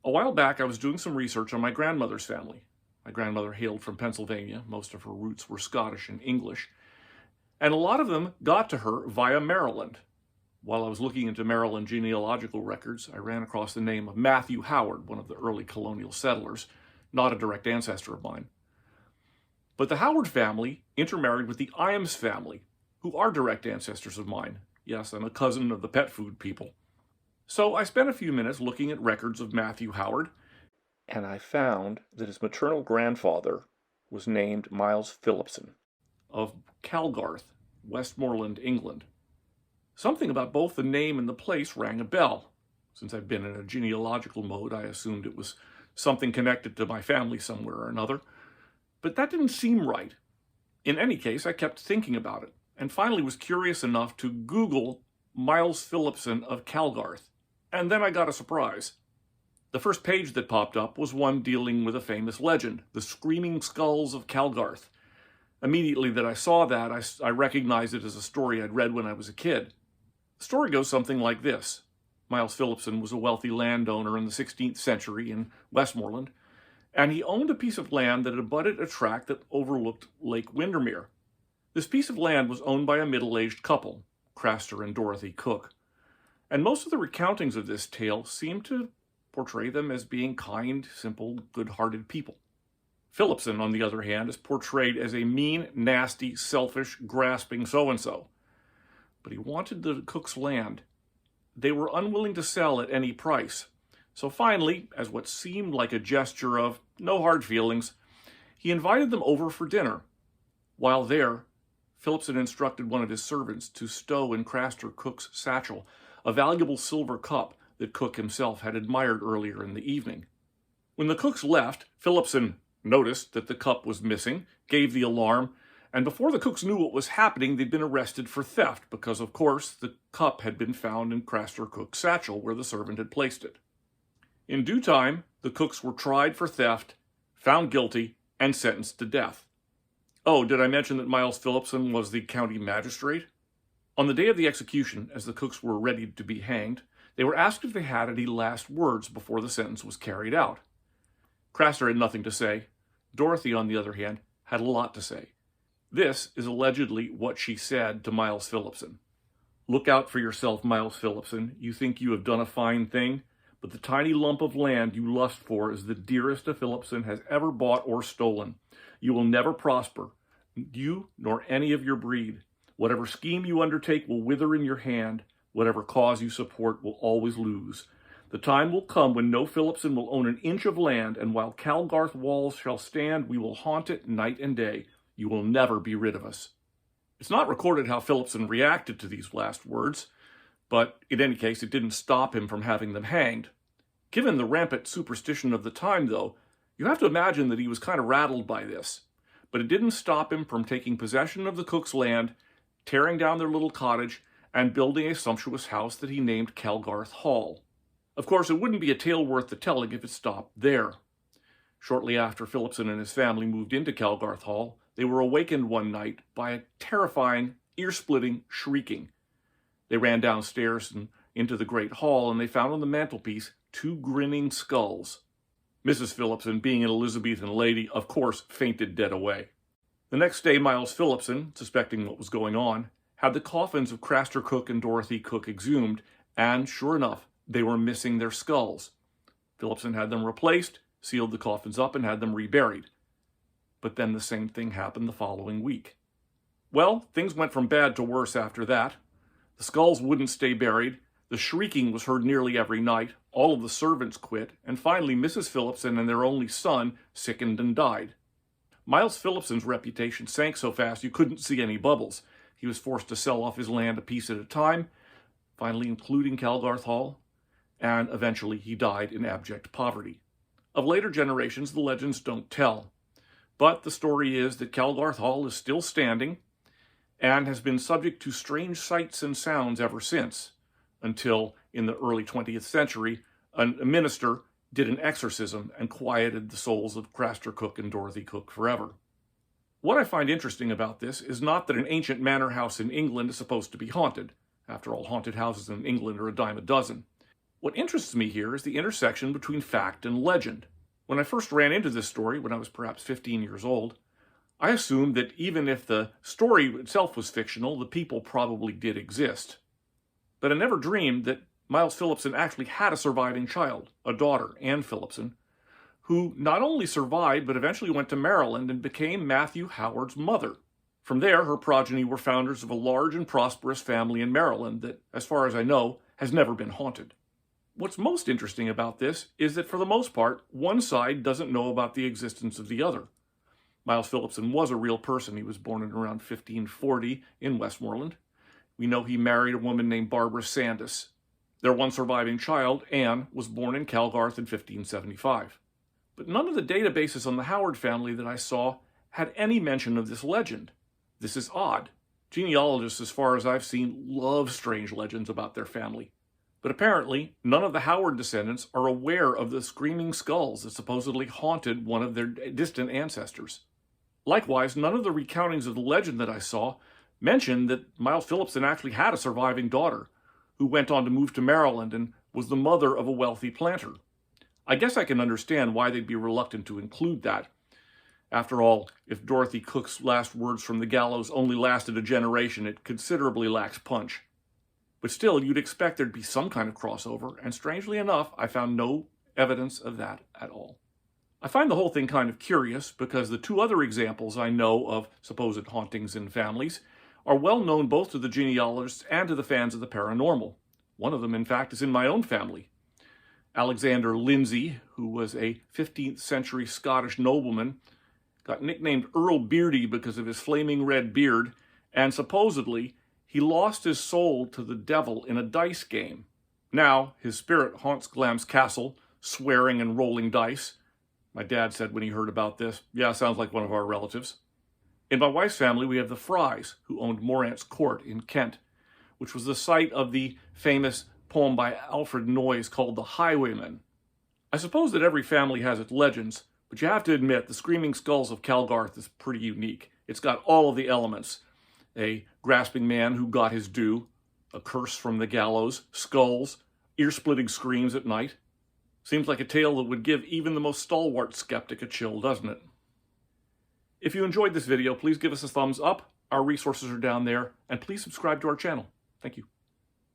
A while back, I was doing some research on my grandmother's family. My grandmother hailed from Pennsylvania. Most of her roots were Scottish and English. And a lot of them got to her via Maryland. While I was looking into Maryland genealogical records, I ran across the name of Matthew Howard, one of the early colonial settlers, not a direct ancestor of mine. But the Howard family intermarried with the Iams family, who are direct ancestors of mine. Yes, I'm a cousin of the pet food people. So I spent a few minutes looking at records of Matthew Howard, and I found that his maternal grandfather was named Miles Phillipson of Calgarth, Westmoreland, England. Something about both the name and the place rang a bell. Since I've been in a genealogical mode, I assumed it was something connected to my family somewhere or another. But that didn't seem right. In any case, I kept thinking about it, and finally was curious enough to Google Miles Phillipson of Calgarth. And then I got a surprise. The first page that popped up was one dealing with a famous legend, the Screaming Skulls of Calgarth. Immediately that I saw that, I recognized it as a story I'd read when I was a kid. The story goes something like this. Miles Phillipson was a wealthy landowner in the 16th century in Westmoreland, and he owned a piece of land that abutted a tract that overlooked Lake Windermere. This piece of land was owned by a middle-aged couple, Craster and Dorothy Cook, and most of the recountings of this tale seem to portray them as being kind, simple, good-hearted people. Phillipson, on the other hand, is portrayed as a mean, nasty, selfish, grasping so-and-so. But he wanted the Cook's land. They were unwilling to sell at any price. So finally, as what seemed like a gesture of no hard feelings, he invited them over for dinner. While there, Phillipson instructed one of his servants to stow in Craster Cook's satchel a valuable silver cup that Cook himself had admired earlier in the evening. When the Cooks left, Phillipson noticed that the cup was missing, gave the alarm, and before the Cooks knew what was happening, they'd been arrested for theft because, of course, the cup had been found in Craster Cook's satchel where the servant had placed it. In due time, the Cooks were tried for theft, found guilty, and sentenced to death. Oh, did I mention that Miles Phillipson was the county magistrate? On the day of the execution, as the Cooks were ready to be hanged, they were asked if they had any last words before the sentence was carried out. Craster had nothing to say. Dorothy, on the other hand, had a lot to say. This is allegedly what she said to Miles Phillipson. "Look out for yourself, Miles Phillipson. You think you have done a fine thing, but the tiny lump of land you lust for is the dearest a Phillipson has ever bought or stolen. You will never prosper, you nor any of your breed. Whatever scheme you undertake will wither in your hand. Whatever cause you support will always lose. The time will come when no Phillipson will own an inch of land, and while Calgarth walls shall stand, we will haunt it night and day. You will never be rid of us." It's not recorded how Phillipson reacted to these last words, but in any case, it didn't stop him from having them hanged. Given the rampant superstition of the time, though, you have to imagine that he was kind of rattled by this. But it didn't stop him from taking possession of the Cook's land, tearing down their little cottage, and building a sumptuous house that he named Calgarth Hall. Of course, it wouldn't be a tale worth the telling if it stopped there. Shortly after Phillipson and his family moved into Calgarth Hall, they were awakened one night by a terrifying, ear-splitting shrieking. They ran downstairs and into the great hall, and they found on the mantelpiece 2 grinning skulls. Mrs. Phillipson, being an Elizabethan lady, of course fainted dead away. The next day, Miles Phillipson, suspecting what was going on, had the coffins of Craster Cook and Dorothy Cook exhumed, and sure enough, they were missing their skulls. Phillipson had them replaced, sealed the coffins up, and had them reburied. But then the same thing happened the following week. Well, things went from bad to worse after that. The skulls wouldn't stay buried, the shrieking was heard nearly every night, all of the servants quit, and finally Mrs. Phillipson and their only son sickened and died. Miles Phillipson's reputation sank so fast you couldn't see any bubbles. He was forced to sell off his land a piece at a time, finally including Calgarth Hall, and eventually he died in abject poverty. Of later generations, the legends don't tell. But the story is that Calgarth Hall is still standing and has been subject to strange sights and sounds ever since, until in the early 20th century, a minister did an exorcism and quieted the souls of Craster Cook and Dorothy Cook forever. What I find interesting about this is not that an ancient manor house in England is supposed to be haunted. After all, haunted houses in England are a dime a dozen. What interests me here is the intersection between fact and legend. When I first ran into this story, when I was perhaps 15 years old, I assumed that even if the story itself was fictional, the people probably did exist. But I never dreamed that Miles Phillipson actually had a surviving child, a daughter, Anne Phillipson, who not only survived but eventually went to Maryland and became Matthew Howard's mother. From there, her progeny were founders of a large and prosperous family in Maryland that, as far as I know, has never been haunted. What's most interesting about this is that for the most part, one side doesn't know about the existence of the other. Miles Phillipson was a real person. He was born in around 1540 in Westmoreland. We know he married a woman named Barbara Sandys. Their one surviving child, Anne, was born in Calgarth in 1575. But none of the databases on the Howard family that I saw had any mention of this legend. This is odd. Genealogists, as far as I've seen, love strange legends about their family. But apparently, none of the Howard descendants are aware of the screaming skulls that supposedly haunted one of their distant ancestors. Likewise, none of the recountings of the legend that I saw mentioned that Miles Phillipson actually had a surviving daughter who went on to move to Maryland and was the mother of a wealthy planter. I guess I can understand why they'd be reluctant to include that. After all, if Dorothy Cook's last words from the gallows only lasted a generation, it considerably lacks punch. But still, you'd expect there'd be some kind of crossover, and strangely enough, I found no evidence of that at all. I find the whole thing kind of curious because the two other examples I know of supposed hauntings in families are well known both to the genealogists and to the fans of the paranormal. One of them, in fact, is in my own family. Alexander Lindsay, who was a 15th century Scottish nobleman, got nicknamed Earl Beardy because of his flaming red beard, and supposedly he lost his soul to the devil in a dice game. Now his spirit haunts Glam's castle, swearing and rolling dice. My dad said when he heard about this, yeah, sounds like one of our relatives. In my wife's family, we have the Frys, who owned Morant's Court in Kent, which was the site of the famous poem by Alfred Noyes called The Highwayman. I suppose that every family has its legends, but you have to admit the Screaming Skulls of Calgarth is pretty unique. It's got all of the elements. A grasping man who got his due, a curse from the gallows, skulls, ear-splitting screams at night. Seems like a tale that would give even the most stalwart skeptic a chill, doesn't it? If you enjoyed this video, please give us a thumbs up. Our resources are down there, and please subscribe to our channel. Thank you.